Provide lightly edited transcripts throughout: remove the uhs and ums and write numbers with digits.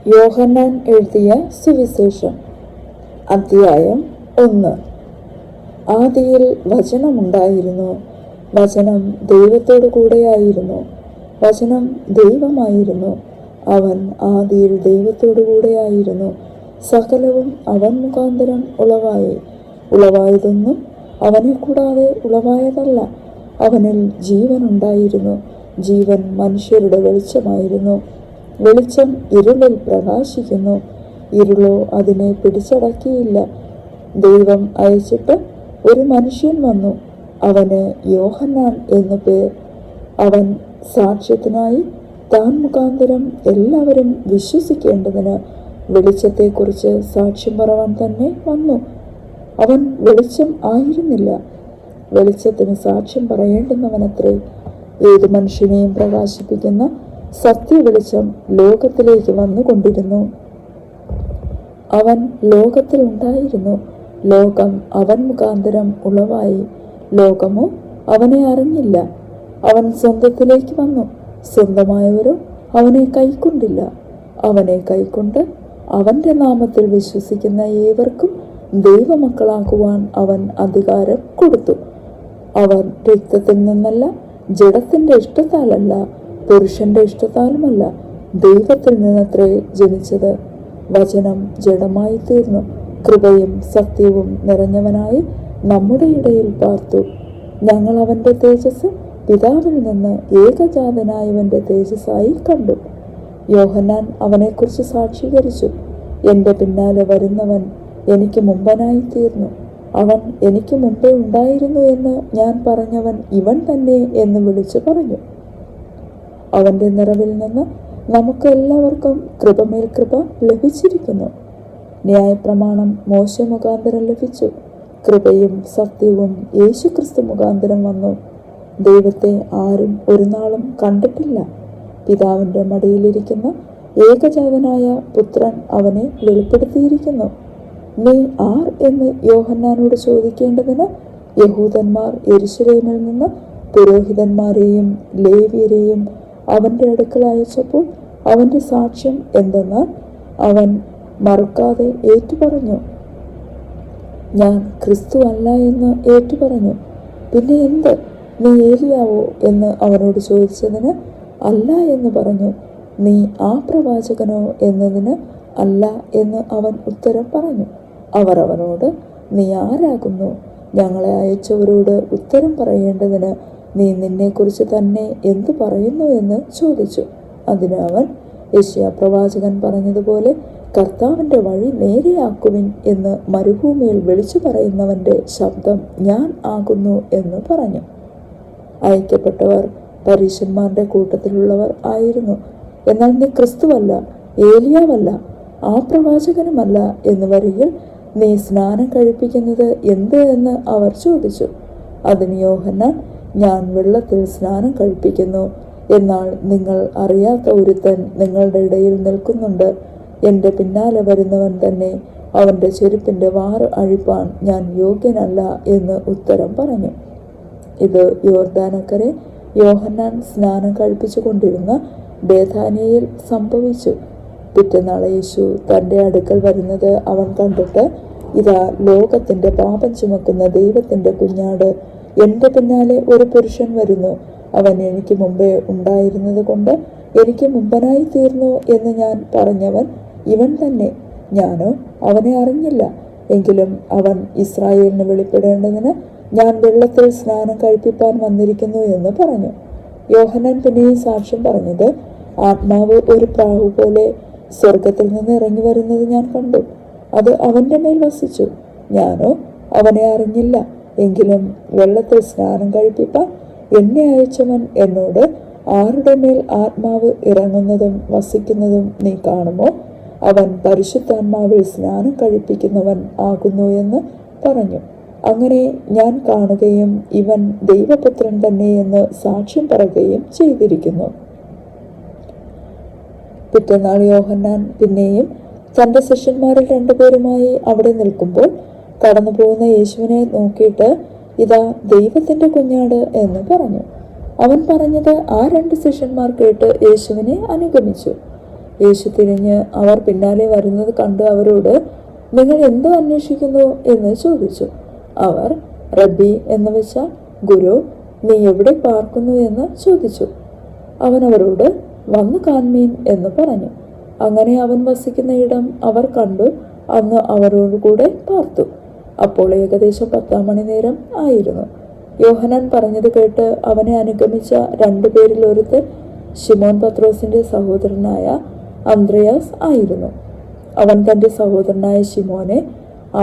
യോഹന്നാൻ എഴുതിയ സുവിശേഷം. അധ്യായം 1. ആദിയിൽ വചനമുണ്ടായിരുന്നു. വചനം ദൈവത്തോടു കൂടെയായിരുന്നു. വചനം ദൈവമായിരുന്നു. അവൻ ആദിയിൽ ദൈവത്തോടു കൂടെയായിരുന്നു. സകലവും അവൻ മുഖാന്തരം ഉളവായി. ഉളവായതൊന്നും അവനെ കൂടാതെ ഉളവായതല്ല. അവനിൽ ജീവനുണ്ടായിരുന്നു. ജീവൻ മനുഷ്യരുടെ വെളിച്ചമായിരുന്നു. വെളിച്ചം ഇരുളിൽ പ്രകാശിക്കുന്നു. ഇരുളോ അതിനെ പിടിച്ചടക്കിയില്ല. ദൈവം അയച്ചിട്ട് ഒരു മനുഷ്യൻ വന്നു. അവന് യോഹന്നാൻ എന്നു പേർ. അവൻ സാക്ഷ്യത്തിനായി താൻ മുഖാന്തരം എല്ലാവരും വിശ്വസിക്കേണ്ടതിന് വെളിച്ചത്തെക്കുറിച്ച് സാക്ഷ്യം പറവാൻ തന്നെ വന്നു. അവൻ വെളിച്ചം ആയിരുന്നില്ല, വെളിച്ചത്തിന് സാക്ഷ്യം പറയേണ്ടുന്നവനത്രേ. ഏതു മനുഷ്യനെയും പ്രകാശിപ്പിക്കുന്ന സത്യവെളിച്ചം ലോകത്തിലേക്ക് വന്നുകൊണ്ടിരുന്നു. അവൻ ലോകത്തിൽ ഉണ്ടായിരുന്നു. ലോകം അവൻ മുഖാന്തരം ഉളവായി. ലോകമോ അവനെ അറിഞ്ഞില്ല. അവൻ സ്വന്തത്തിലേക്ക് വന്നു. സ്വന്തമായവരോ അവനെ കൈക്കൊണ്ടില്ല. അവനെ കൈക്കൊണ്ട് അവന്റെ നാമത്തിൽ വിശ്വസിക്കുന്ന ഏവർക്കും ദൈവമക്കളാക്കുവാൻ അവൻ അധികാരം കൊടുത്തു. അവർ രക്തത്തിൽ നിന്നല്ല, ജഡത്തിന്റെ ഇഷ്ടത്താലല്ല, പുരുഷന്റെ ഇഷ്ടത്താലുമല്ല, ദൈവത്തിൽ നിന്നത്രേ ജനിച്ചത്. വചനം ജഡമായി തീർന്നു, കൃപയും സത്യവും നിറഞ്ഞവനായി നമ്മുടെ ഇടയിൽ പാർത്തു. ഞങ്ങൾ അവന്റെ തേജസ് പിതാവിൽ നിന്ന് ഏകജാതനായവന്റെ തേജസ്സായി കണ്ടു. യോഹന്നാൻ അവനെക്കുറിച്ച് സാക്ഷീകരിച്ചു. എൻ്റെ പിന്നാലെ വരുന്നവൻ എനിക്ക് മുമ്പനായി തീർന്നു. അവൻ എനിക്ക് മുമ്പേ ഉണ്ടായിരുന്നു എന്ന് ഞാൻ പറഞ്ഞവൻ ഇവൻ തന്നെ എന്ന് വിളിച്ചു പറഞ്ഞു. അവന്റെ നിറവിൽ നിന്ന് നമുക്ക് എല്ലാവർക്കും കൃപമേൽ കൃപ ലഭിച്ചിരിക്കുന്നു. ന്യായപ്രമാണം മോശെ മുഖാന്തരം ലഭിച്ചു. കൃപയും സത്യവും യേശുക്രിസ്തു മുഖാന്തരം വന്നു. ദൈവത്തെ ആരും ഒരു നാളും കണ്ടിട്ടില്ല. പിതാവിന്റെ മടിയിലിരിക്കുന്ന ഏകജാതനായ പുത്രൻ അവനെ വെളിപ്പെടുത്തിയിരിക്കുന്നു. നീ ആർ എന്ന് യോഹന്നാനോട് ചോദിക്കേണ്ടതിന് യഹൂദന്മാർ യെരൂശലേമിൽ നിന്ന് പുരോഹിതന്മാരെയും ലേവ്യരെയും അവന്റെ അടുക്കൽ അയച്ചപ്പോൾ അവന്റെ സാക്ഷ്യം എന്തെന്നാൽ അവൻ മറുക്കാതെ ഏറ്റുപറഞ്ഞു, ഞാൻ ക്രിസ്തു അല്ല എന്ന് ഏറ്റുപറഞ്ഞു. പിന്നെ എന്ത്, നീ ഏലിയാവോ എന്ന് അവനോട് ചോദിച്ചതിന് അല്ല എന്ന് പറഞ്ഞു. നീ ആ പ്രവാചകനോ എന്നതിന് അല്ല എന്ന് അവൻ ഉത്തരം പറഞ്ഞു. അവർ അവനോട്, നീ ആരാകുന്നു? ഞങ്ങളെ അയച്ചവരോട് ഉത്തരം പറയേണ്ടതിന് നീ നിന്നെക്കുറിച്ച് തന്നെ എന്തു പറയുന്നു എന്ന് ചോദിച്ചു. അതിന് അവൻ, യെശയ്യാ പ്രവാചകൻ പറഞ്ഞതുപോലെ കർത്താവിൻ്റെ വഴി നേരെയാക്കുവിൻ എന്ന് മരുഭൂമിയിൽ വിളിച്ചു പറയുന്നവന്റെ ശബ്ദം ഞാൻ ആകുന്നു എന്ന് പറഞ്ഞു. അയക്കപ്പെട്ടവർ പരീശന്മാരുടെ കൂട്ടത്തിലുള്ളവർ ആയിരുന്നു. എന്നാൽ നീ ക്രിസ്തുവല്ല, ഏലിയാവല്ല, ആ പ്രവാചകനുമല്ല എന്ന് വരികിൽ നീ സ്നാനം കഴിപ്പിക്കുന്നത് എന്ത് എന്ന് അവർ ചോദിച്ചു. അതിന് യോഹന്നാൻ, ഞാൻ വെള്ളത്തിൽ സ്നാനം കഴിപ്പിക്കുന്നു. എന്നാൽ നിങ്ങൾ അറിയാത്ത ഒരുത്തൻ നിങ്ങളുടെ ഇടയിൽ നിൽക്കുന്നുണ്ട്. എൻ്റെ പിന്നാലെ വരുന്നവൻ തന്നെ, അവൻ്റെ ചെരുപ്പിൻ്റെ വാറ് അഴിപ്പാൻ ഞാൻ യോഗ്യനല്ല എന്ന് ഉത്തരം പറഞ്ഞു. ഇത് യോർദാനക്കരെ യോഹന്നാൻ സ്നാനം കഴിപ്പിച്ചു കൊണ്ടിരുന്ന ബേഥാനിയയിൽ സംഭവിച്ചു. പിറ്റേന്നാൾ യേശു തൻ്റെ അടുക്കൽ വരുന്നത് അവൻ കണ്ടിട്ട്, ഇതാ ലോകത്തിൻ്റെ പാപം ചുമക്കുന്ന ദൈവത്തിൻ്റെ കുഞ്ഞാട്, എൻ്റെ പിന്നാലെ ഒരു പുരുഷൻ വരുന്നു. അവൻ എനിക്ക് മുമ്പേ ഉണ്ടായിരുന്നത് കൊണ്ട് എനിക്ക് മുമ്പനായി തീർന്നു എന്ന് ഞാൻ പറഞ്ഞവൻ ഇവൻ തന്നെ. ഞാനോ അവനെ അറിഞ്ഞില്ല. എങ്കിലും അവൻ ഇസ്രായേലിന് വെളിപ്പെടേണ്ടതിന് ഞാൻ വെള്ളത്തിൽ സ്നാനം കഴിപ്പിപ്പാൻ വന്നിരിക്കുന്നു എന്ന് പറഞ്ഞു. യോഹന്നാൻ പിന്നെയും സാക്ഷ്യം പറഞ്ഞത്, ആത്മാവ് ഒരു പ്രാവ് പോലെ സ്വർഗത്തിൽ നിന്ന് ഇറങ്ങി വരുന്നത് ഞാൻ കണ്ടു. അത് അവന്റെ മേൽ വസിച്ചു. ഞാനോ അവനെ അറിഞ്ഞില്ല. എങ്കിലും വെള്ളത്തിൽ സ്നാനം കഴിപ്പിപ്പാൻ എന്നെ അയച്ചവൻ എന്നോട്, ആരുടെ മേൽ ആത്മാവ് ഇറങ്ങുന്നതും വസിക്കുന്നതും നീ കാണുമോ? അവൻ പരിശുദ്ധാത്മാവിൽ സ്നാനം കഴിപ്പിക്കുന്നവൻ ആകുന്നു എന്ന് പറഞ്ഞു. അങ്ങനെ ഞാൻ കാണുകയും ഇവൻ ദൈവപുത്രൻ തന്നെ എന്ന് സാക്ഷ്യം പറയുകയും ചെയ്തിരിക്കുന്നു. പിറ്റേന്നാൾ യോഹന്നാൻ പിന്നെയും തൻ്റെ ശിഷ്യന്മാരിൽ 2 പേരുമായി അവിടെ നിൽക്കുമ്പോൾ കടന്നു പോകുന്ന യേശുവിനെ നോക്കിയിട്ട്, ഇതാ ദൈവത്തിൻ്റെ കുഞ്ഞാട് എന്ന് പറഞ്ഞു. അവൻ പറഞ്ഞത് ആ 2 ശിഷ്യന്മാർ കേട്ട് യേശുവിനെ അനുഗമിച്ചു. യേശു തിരിഞ്ഞ് അവർ പിന്നാലെ വരുന്നത് കണ്ട് അവരോട്, നിങ്ങൾ എന്തോ അന്വേഷിക്കുന്നു എന്ന് ചോദിച്ചു. അവർ, റബ്ബി എന്ന് വെച്ചാൽ ഗുരു, നീ എവിടെ പാർക്കുന്നു എന്ന് ചോദിച്ചു. അവൻ അവരോട്, വന്നു കാൺമീൻ എന്ന് പറഞ്ഞു. അങ്ങനെ അവൻ വസിക്കുന്ന ഇടം അവർ കണ്ടു. അന്ന് അവരോടുകൂടെ പാർത്തു. അപ്പോൾ ഏകദേശം 10 മണിനേരം ആയിരുന്നു. യോഹന്നാൻ പറഞ്ഞത് കേട്ട് അവനെ അനുഗമിച്ച 2 പേരിൽ ഒരുത്തൻ ശിമോൻ പത്രോസിന്റെ സഹോദരനായ അന്ത്രയാസ് ആയിരുന്നു. അവൻ തന്റെ സഹോദരനായ ശിമോനെ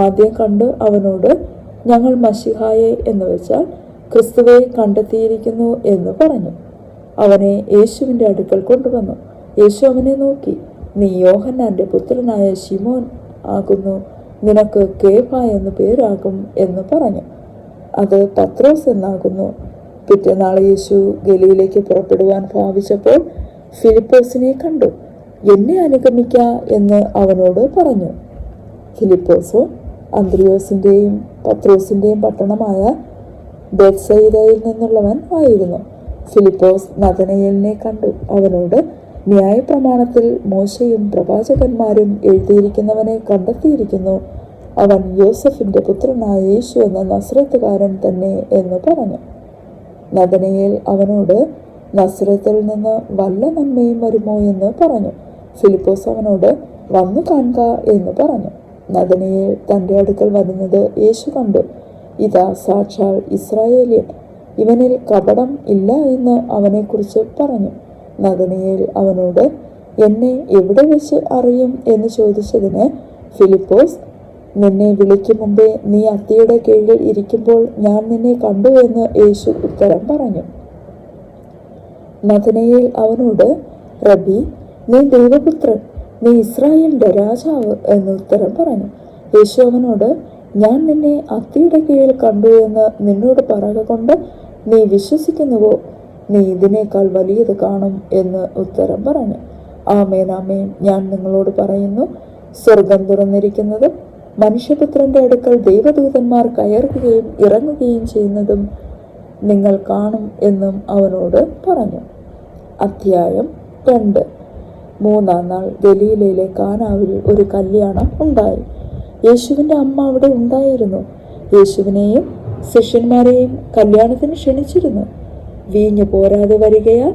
ആദ്യം കണ്ട് അവനോട്, ഞങ്ങൾ മശിഹായെ എന്ന് വെച്ചാൽ ക്രിസ്തുവെ കണ്ടെത്തിയിരിക്കുന്നു എന്ന് പറഞ്ഞു. അവനെ യേശുവിന്റെ അടുക്കൽ കൊണ്ടുവന്നു. യേശു അവനെ നോക്കി, നീ യോഹന്നാന്റെ പുത്രനായ ശിമോൻ ആകുന്നു, നിനക്ക് കേഫ എന്ന് പേരാകും എന്ന് പറഞ്ഞു. അത് പത്രോസ് എന്നാകുന്നു. പിറ്റേന്നാൾ യേശു ഗലീലയ്ക്ക് പുറപ്പെടുവാൻ ഭാവിച്ചപ്പോൾ ഫിലിപ്പോസിനെ കണ്ടു. എന്നെ അനുഗമിക്ക എന്ന് അവനോട് പറഞ്ഞു. ഫിലിപ്പോസോ അന്ത്രയോസിന്റെയും പത്രോസിന്റെയും പട്ടണമായ ബേത്സയിദയിൽ നിന്നുള്ളവൻ ആയിരുന്നു. ഫിലിപ്പോസ് നഥനയേലിനെ കണ്ടു. അവനോട്, ന്യായപ്രമാണത്തിൽ മോശയും പ്രവാചകന്മാരും എഴുതിയിരിക്കുന്നവനെ കണ്ടെത്തിയിരിക്കുന്നു. അവൻ യോസഫിന്റെ പുത്രനായ യേശു എന്ന നസ്രത്തുകാരൻ തന്നെ എന്ന് പറഞ്ഞു. നഥനയേൽ അവനോട്, നസ്രത്തിൽ നിന്ന് വല്ല നന്മയും വരുമോ എന്ന് പറഞ്ഞു. ഫിലിപ്പോസ് അവനോട്, വന്നു കാണുക എന്ന് പറഞ്ഞു. നഥനയേൽ തന്റെ അടുക്കൽ വരുന്നത് യേശു കണ്ടു. ഇതാ സാക്ഷാൽ ഇസ്രായേലിയൻ, ഇവനിൽ കപടം ഇല്ല എന്ന് അവനെക്കുറിച്ച് പറഞ്ഞു. നഥനയേൽ അവനോട്, എന്നെ എവിടെ വെച്ച് അറിയും എന്ന് ചോദിച്ചതിന് ഫിലിപ്പോസ്, നിന്നെ വിളിക്കും മുമ്പേ നീ അത്തിയുടെ കീഴിൽ ഇരിക്കുമ്പോൾ ഞാൻ നിന്നെ കണ്ടു എന്ന് യേശു ഉത്തരം പറഞ്ഞു. നഥനയേൽ അവനോട്, റബ്ബി, നീ ദൈവപുത്രൻ, നീ ഇസ്രായേലിന്റെ രാജാവ് എന്ന് ഉത്തരം പറഞ്ഞു. യേശു അവനോട്, ഞാൻ നിന്നെ അത്തിയുടെ കീഴിൽ കണ്ടു എന്ന് നിന്നോട് പറയുക കൊണ്ട് നീ വിശ്വസിക്കുന്നുവോ? നീ ഇതിനേക്കാൾ വലിയത് കാണും എന്ന് ഉത്തരം പറഞ്ഞു. ആമേൻ, ആമേൻ, ഞാൻ നിങ്ങളോട് പറയുന്നു, സ്വർഗം തുറന്നിരിക്കുന്നതും മനുഷ്യപുത്രന്റെ അടുക്കൽ ദൈവദൂതന്മാർ കയറുകയും ഇറങ്ങുകയും ചെയ്യുന്നതും നിങ്ങൾ കാണും എന്നും അവനോട് പറഞ്ഞു. അധ്യായം 2. 3-ാം നാൾ ഗലീലയിലെ കാനാവിൽ ഒരു കല്യാണം ഉണ്ടായി. യേശുവിന്റെ അമ്മ അവിടെ ഉണ്ടായിരുന്നു. യേശുവിനെയും ശിഷ്യന്മാരെയും കല്യാണത്തിന് ക്ഷണിച്ചിരുന്നു. വീഞ്ഞ് പോരാതെ വരികയാൽ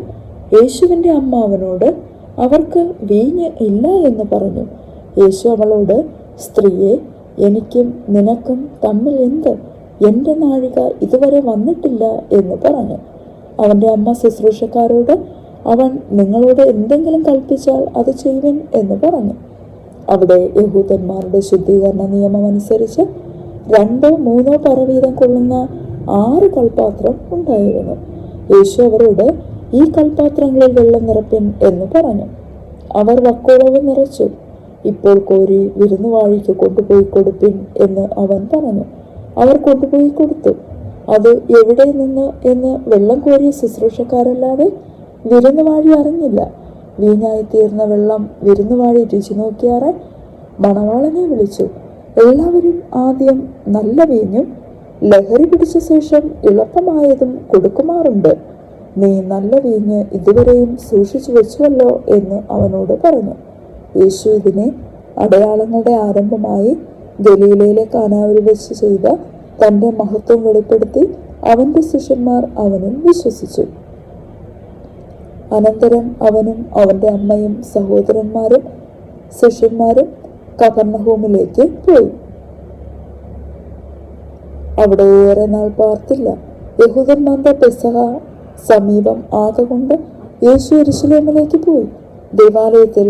യേശുവിന്റെ അമ്മ അവനോട്, അവർക്ക് വീഞ്ഞ് ഇല്ല എന്ന് പറഞ്ഞു. യേശു അവളോട്, സ്ത്രീയെ, എനിക്കും നിനക്കും തമ്മിൽ എന്ത്? എൻ്റെ നാഴിക ഇതുവരെ വന്നിട്ടില്ല എന്ന് പറഞ്ഞു. അവന്റെ അമ്മ ശുശ്രൂഷക്കാരോട്, അവൻ നിങ്ങളോട് എന്തെങ്കിലും കൽപ്പിച്ചാൽ അത് ചെയ്യുവിൻ എന്ന് പറഞ്ഞു. അവിടെ യഹൂദന്മാരുടെ ശുദ്ധീകരണ നിയമം അനുസരിച്ച് 2-3 പറ വീതം കൊള്ളുന്ന 6 കൽപാത്രം ഉണ്ടായിരുന്നു. യേശു അവരോട്, ഈ കൽപാത്രങ്ങളിൽ വെള്ളം നിറപ്പിൻ എന്ന് പറഞ്ഞു. അവർ വക്കോളവ് നിറച്ചു. ഇപ്പോൾ കോരി വിരുന്നുവാഴിക്ക് കൊണ്ടുപോയി കൊടുപ്പിൻ എന്ന് അവൻ പറഞ്ഞു. അവർ കൊണ്ടുപോയി കൊടുത്തു. അത് എവിടെ നിന്ന് എന്ന് വെള്ളം കോരിയ ശുശ്രൂഷക്കാരല്ലാതെ വിരുന്നുവാഴി അറിഞ്ഞില്ല. വീഞ്ഞായി തീർന്ന വെള്ളം വിരുന്നുവാഴി രുചി നോക്കിയാറെ മണവാളനെ വിളിച്ചു. എല്ലാവരും ആദ്യം നല്ല വീഞ്ഞും ലഹരി പിടിച്ച ശേഷം എളുപ്പമായതും കൊടുക്കുമാറുണ്ട്. നീ നല്ല വീഞ്ഞ് ഇതുവരെയും സൂക്ഷിച്ചു വെച്ചുവല്ലോ എന്ന് അവനോട് പറഞ്ഞു. യേശു ഇതിനെ അടയാളങ്ങളുടെ ആരംഭമായി ഗലീലയിലെ കാനാവിൽ വെച്ച് ചെയ്ത തന്റെ മഹത്വം വെളിപ്പെടുത്തി അവന്റെ ശിഷ്യന്മാർ അവനിൽ വിശ്വസിച്ചു. അനന്തരം അവനും അവന്റെ അമ്മയും സഹോദരന്മാരും ശിഷ്യന്മാരും കഫർന്നഹൂമിലേക്ക് പോയി. അവിടെ ഏറെ നാൾ പാർത്തില്ല. യഹൂദന്മാരുടെ പെസഹ സമീപം ആകൊണ്ട് യേശു യെരൂശലേമിലേക്ക് പോയി. ദേവാലയത്തിൽ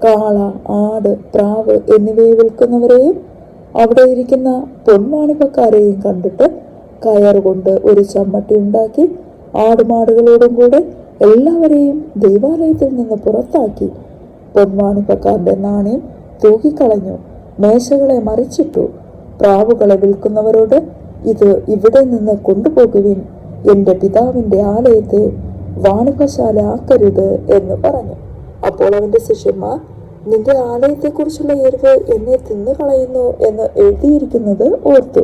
കാള, ആട്, പ്രാവ് എന്നിവയെ വിൽക്കുന്നവരെയും അവിടെ ഇരിക്കുന്ന പൊൻവാണിപ്പക്കാരെയും കണ്ടിട്ട് കയറുകൊണ്ട് ഒരു ചമ്മട്ടി ഉണ്ടാക്കി ആടുമാടുകളോടും കൂടെ എല്ലാവരെയും ദേവാലയത്തിൽ നിന്ന് പുറത്താക്കി. പൊൻവാണിപ്പക്കാരുടെ നാണയം തൂക്കിക്കളഞ്ഞു, മേശകളെ മറിച്ചിട്ടു. പ്രാവുകളെ വിൽക്കുന്നവരോട്, ഇത് ഇവിടെ നിന്ന് കൊണ്ടുപോകുവിൻ, എൻ്റെ പിതാവിൻ്റെ ആലയത്തെ വാണിഭശാല ആക്കരുത് എന്ന് പറഞ്ഞു. അപ്പോൾ അവന്റെ ശിഷ്യന്മാർ, നിന്റെ ആലയത്തെക്കുറിച്ചുള്ള എരിവ് എന്നെ തിന്നുകളയുന്നു എന്ന് എഴുതിയിരിക്കുന്നത് ഓർത്തു.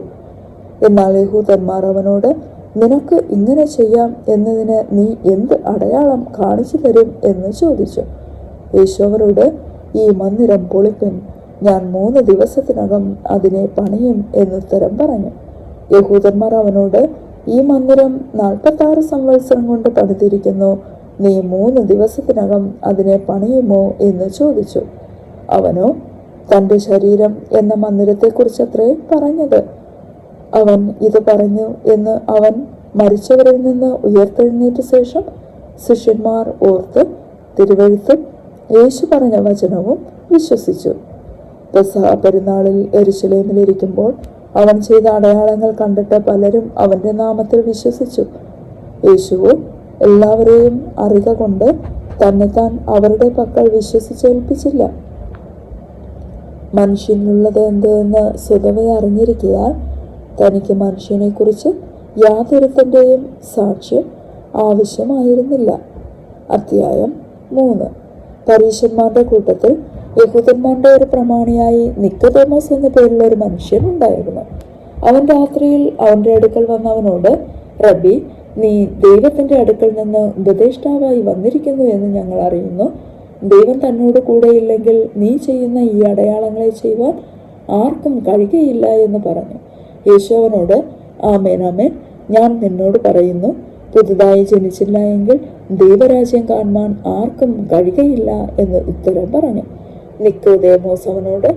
എന്നാൽ യഹൂദന്മാർ അവനോട്, നിനക്ക് ഇങ്ങനെ ചെയ്യാം എന്നതിന് നീ എന്ത് അടയാളം കാണിച്ചു തരും എന്ന് ചോദിച്ചു. യേശു അവരോട്, ഈ മന്ദിരം പൊളിപ്പിൻ, ഞാൻ 3 ദിവസത്തിനകം അതിനെ പണിയും എന്നുത്തരം പറഞ്ഞു. യഹൂദന്മാർ അവനോട്, ഈ മന്ദിരം 46 സംവത്സരം കൊണ്ട് പണിതിരിക്കുന്നു, നീ 3 ദിവസത്തിനകം അതിനെ പണിയുമോ എന്ന് ചോദിച്ചു. അവനോ, തൻ്റെ ശരീരം എന്ന മന്ദിരത്തെക്കുറിച്ചത്രേ പറഞ്ഞത്. അവൻ ഇത് പറഞ്ഞു എന്ന് അവൻ മരിച്ചവരിൽ നിന്ന് ഉയർത്തെഴുന്നേറ്റ ശേഷം ശിഷ്യന്മാർ ഓർത്ത് തിരുവെഴുത്തും യേശു പറഞ്ഞ വചനവും വിശ്വസിച്ചു. പെസഹ പെരുന്നാളിൽ യെരൂശലേമിലിരിക്കുമ്പോൾ അവൻ ചെയ്ത അടയാളങ്ങൾ കണ്ടിട്ട് പലരും അവന്റെ നാമത്തിൽ വിശ്വസിച്ചു. യേശുവോ എല്ലാവരെയും അറിക കൊണ്ട് തന്നെത്താൻ അവരുടെ പക്കൽ വിശ്വസിച്ചേൽപ്പിച്ചില്ല. മനുഷ്യനുള്ളത് എന്തെന്ന് സ്വതവേ അറിഞ്ഞിരിക്കയാൽ തനിക്ക് മനുഷ്യനെക്കുറിച്ച് യാതൊരുത്തൻ്റെയും സാക്ഷ്യം ആവശ്യമായിരുന്നില്ല. അധ്യായം 3. പരീശന്മാരുടെ കൂട്ടത്തിൽ യഹൂദന്മാരുടെ ഒരു പ്രമാണിയായി നിക്കോദേമോസ് എന്ന പേരുള്ള ഒരു മനുഷ്യൻ ഉണ്ടായിരുന്നു. അവൻ രാത്രിയിൽ അവന്റെ അടുക്കൽ വന്നവനോട്, റബ്ബി, നീ ദൈവത്തിന്റെ അടുക്കൽ നിന്ന് ഉപദേഷ്ടാവായി വന്നിരിക്കുന്നു എന്ന് ഞങ്ങൾ അറിയുന്നു. ദൈവം തന്നോട് കൂടെയില്ലെങ്കിൽ നീ ചെയ്യുന്ന ഈ അടയാളങ്ങളെ ചെയ്യുവാൻ ആർക്കും കഴിയുകയില്ല എന്ന് പറഞ്ഞു. യേശു അവനോട്, ആമേൻ ആമേൻ, ഞാൻ നിന്നോട് പറയുന്നു, പുതുതായി ജനിച്ചില്ല എങ്കിൽ ദൈവരാജ്യം കാണുവാൻ ആർക്കും കഴിയുകയില്ല എന്ന് ഉത്തരം പറഞ്ഞു. നിക്കോദേമോസ് അവനോട്,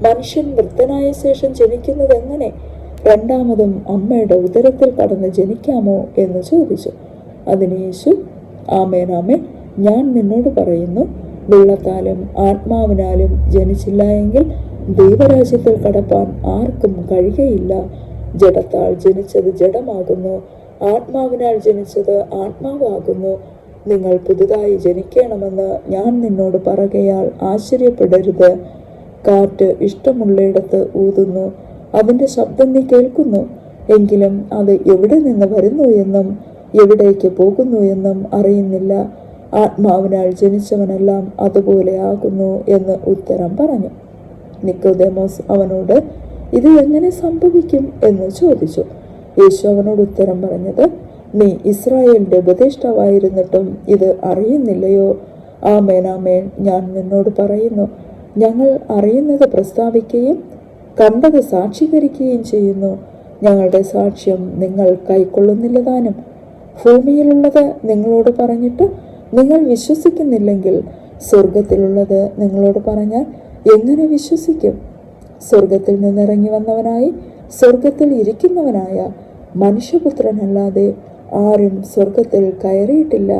മനുഷ്യൻ വൃദ്ധനായ ശേഷം ജനിക്കുന്നത് എങ്ങനെ? രണ്ടാമതും അമ്മയുടെ ഉദരത്തിൽ കടന്ന് ജനിക്കാമോ എന്ന് ചോദിച്ചു. അതിന് യേശു, ആമേൻ ആമേൻ, ഞാൻ നിന്നോട് പറയുന്നു, വെള്ളത്താലും ആത്മാവിനാലും ജനിച്ചില്ല എങ്കിൽ ദൈവരാജ്യത്തിൽ കടപ്പാൻ ആർക്കും കഴിയുകയില്ല. ജഡത്താൽ ജനിച്ചത് ജഡമാകുന്നു, ആത്മാവിനാൽ ജനിച്ചത് ആത്മാവാകുന്നു. നിങ്ങൾ പുതുതായി ജനിക്കണമെന്ന് ഞാൻ നിന്നോട് പറയുകയാൽ ആശ്ചര്യപ്പെടരുത്. കാറ്റ് ഇഷ്ടമുള്ളയിടത്ത് ഊതുന്നു, അതിൻ്റെ ശബ്ദം നീ കേൾക്കുന്നു, എങ്കിലും അത് എവിടെ നിന്ന് വരുന്നു എന്നും എവിടേക്ക് പോകുന്നു എന്നും അറിയുന്നില്ല. ആത്മാവിനാൽ ജനിച്ചവനെല്ലാം അതുപോലെ ആകുന്നു എന്ന് ഉത്തരം പറഞ്ഞു. നിക്കോദേമോസ് അവനോട്, ഇത് എങ്ങനെ സംഭവിക്കും എന്ന് ചോദിച്ചു. യേശു അവനോട് ഉത്തരം പറഞ്ഞത്, നീ ഇസ്രായേലിന്റെ ഉപദേഷ്ടാവായിരുന്നിട്ടും ഇത് അറിയുന്നില്ലയോ? ആമേൻ ആമേൻ, ഞാൻ നിന്നോട് പറയുന്നു, ഞങ്ങൾ അറിയുന്നത് പ്രസ്താവിക്കുകയും കണ്ടത് സാക്ഷീകരിക്കുകയും ചെയ്യുന്നു. ഞങ്ങളുടെ സാക്ഷ്യം നിങ്ങൾ കൈക്കൊള്ളുന്നില്ല താനും. ഭൂമിയിലുള്ളത് നിങ്ങളോട് പറഞ്ഞിട്ട് നിങ്ങൾ വിശ്വസിക്കുന്നില്ലെങ്കിൽ സ്വർഗത്തിലുള്ളത് നിങ്ങളോട് പറഞ്ഞാൽ എങ്ങനെ വിശ്വസിക്കും? സ്വർഗത്തിൽ നിന്നിറങ്ങി വന്നവനായി സ്വർഗത്തിൽ ഇരിക്കുന്നവനായ മനുഷ്യപുത്രനല്ലാതെ ആരും സ്വർഗത്തിൽ കയറിയിട്ടില്ല.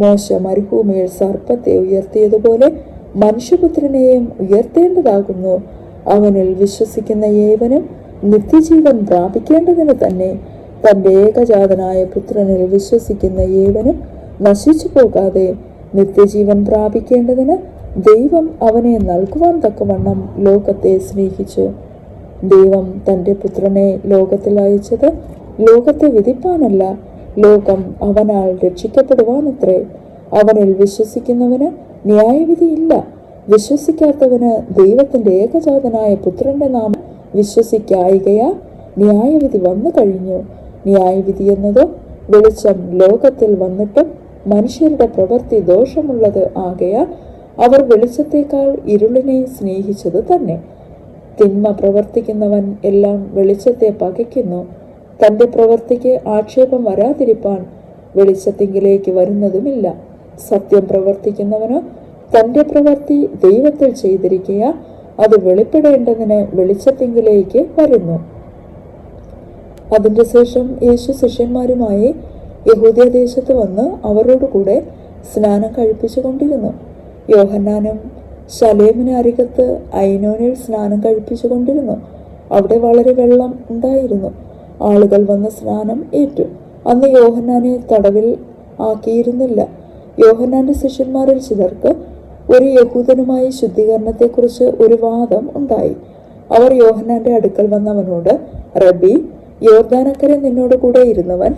മോശ മരുഭൂമിയിൽ സർപ്പത്തെ ഉയർത്തിയതുപോലെ മനുഷ്യപുത്രനെയും ഉയർത്തേണ്ടതാകുന്നു. അവനിൽ വിശ്വസിക്കുന്ന ഏവനും നിത്യജീവൻ പ്രാപിക്കേണ്ടതിന് തന്നെ തൻ്റെ ഏകജാതനായ പുത്രനിൽ വിശ്വസിക്കുന്ന ഏവനും നശിച്ചു പോകാതെ നിത്യജീവൻ പ്രാപിക്കേണ്ടതിന് ദൈവം അവനെ നൽകുവാൻ തക്കവണ്ണം ലോകത്തെ സ്നേഹിച്ചു. ദൈവം തൻ്റെ പുത്രനെ ലോകത്തിൽ അയച്ചത് ലോകത്തെ വിധിപ്പാനല്ല, ലോകം അവനാൽ രക്ഷിക്കപ്പെടുവാനത്രേ. അവനിൽ വിശ്വസിക്കുന്നവന് ന്യായവിധിയില്ല. വിശ്വസിക്കാത്തവന് ദൈവത്തിന്റെ ഏകജാതനായ പുത്രന്റെ നാമം വിശ്വസിക്കായികയാൽ ന്യായവിധി വന്നു കഴിഞ്ഞു. ന്യായവിധി എന്നതോ വെളിച്ചം ലോകത്തിൽ വന്നിട്ടും മനുഷ്യരുടെ പ്രവൃത്തി ദോഷമുള്ളത് ആകയാൽ അവർ വെളിച്ചത്തേക്കാൾ ഇരുളിനെ സ്നേഹിച്ചത് തന്നെ. തിന്മ പ്രവർത്തിക്കുന്നവൻ എല്ലാം വെളിച്ചത്തെ പകയ്ക്കുന്നു, തൻ്റെ പ്രവൃത്തിക്ക് ആക്ഷേപം വരാതിരിപ്പാൻ വെളിച്ചത്തിങ്കിലേക്ക് വരുന്നതുമില്ല. സത്യം പ്രവർത്തിക്കുന്നവനോ തൻ്റെ പ്രവൃത്തി ദൈവത്തിൽ ചെയ്തിരിക്കുക അത് വെളിപ്പെടേണ്ടതിന് വെളിച്ചത്തിങ്കിലേക്ക് വരുന്നു. അതിൻ്റെ ശേഷം യേശു ശിഷ്യന്മാരുമായി യഹൂദ്യദേശത്ത് വന്ന് അവരോടുകൂടെ സ്നാനം കഴിപ്പിച്ചു കൊണ്ടിരുന്നു. യോഹന്നാനും ശലേമിന് അരികത്ത് ഐനോനിൽ സ്നാനം കഴിപ്പിച്ചു കൊണ്ടിരുന്നു. അവിടെ വളരെ വെള്ളം ഉണ്ടായിരുന്നു. ആളുകൾ വന്ന് സ്നാനം ഏറ്റു. അന്ന് യോഹന്നാനെ തടവിൽ ആക്കിയിരുന്നില്ല. യോഹന്നാന്റെ ശിഷ്യന്മാരിൽ ചിലർക്ക് ഒരു യഹൂദനുമായി ശുദ്ധീകരണത്തെക്കുറിച്ച് ഒരു വാദം ഉണ്ടായി. അവർ യോഹന്നാന്റെ അടുക്കൽ വന്നവനോട്, റബ്ബി, യോർദാനക്കരെ നിന്നോട് കൂടെ ഇരുന്നവൻ,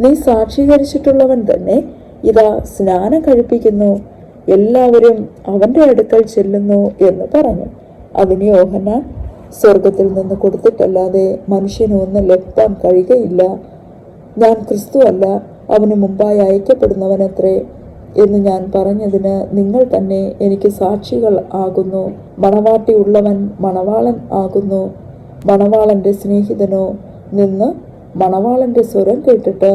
നീ സാക്ഷീകരിച്ചിട്ടുള്ളവൻ തന്നെ ഇതാ സ്നാനം കഴിപ്പിക്കുന്നു, എല്ലാവരും അവന്റെ അടുക്കൽ ചെല്ലുന്നു എന്ന് പറഞ്ഞു. അതിന് യോഹന്നാൻ, സ്വർഗത്തിൽ നിന്ന് കൊടുത്തിട്ടല്ലാതെ മനുഷ്യന് ഒന്നും ലഭിക്കാൻ കഴിയുകയില്ല. ഞാൻ ക്രിസ്തു അല്ല, അവന് മുമ്പായി അയക്കപ്പെടുന്നവനത്രേ. എന്ന് ഞാൻ പറഞ്ഞതിന് നിങ്ങൾ തന്നെ എനിക്ക് സാക്ഷികൾ ആകുന്നു. മണവാട്ടി ഉള്ളവൻ മണവാളൻ ആകുന്നു. മണവാളന്റെ സ്നേഹിതനോ നിന്ന് മണവാളന്റെ സ്വരം കേട്ടിട്ട്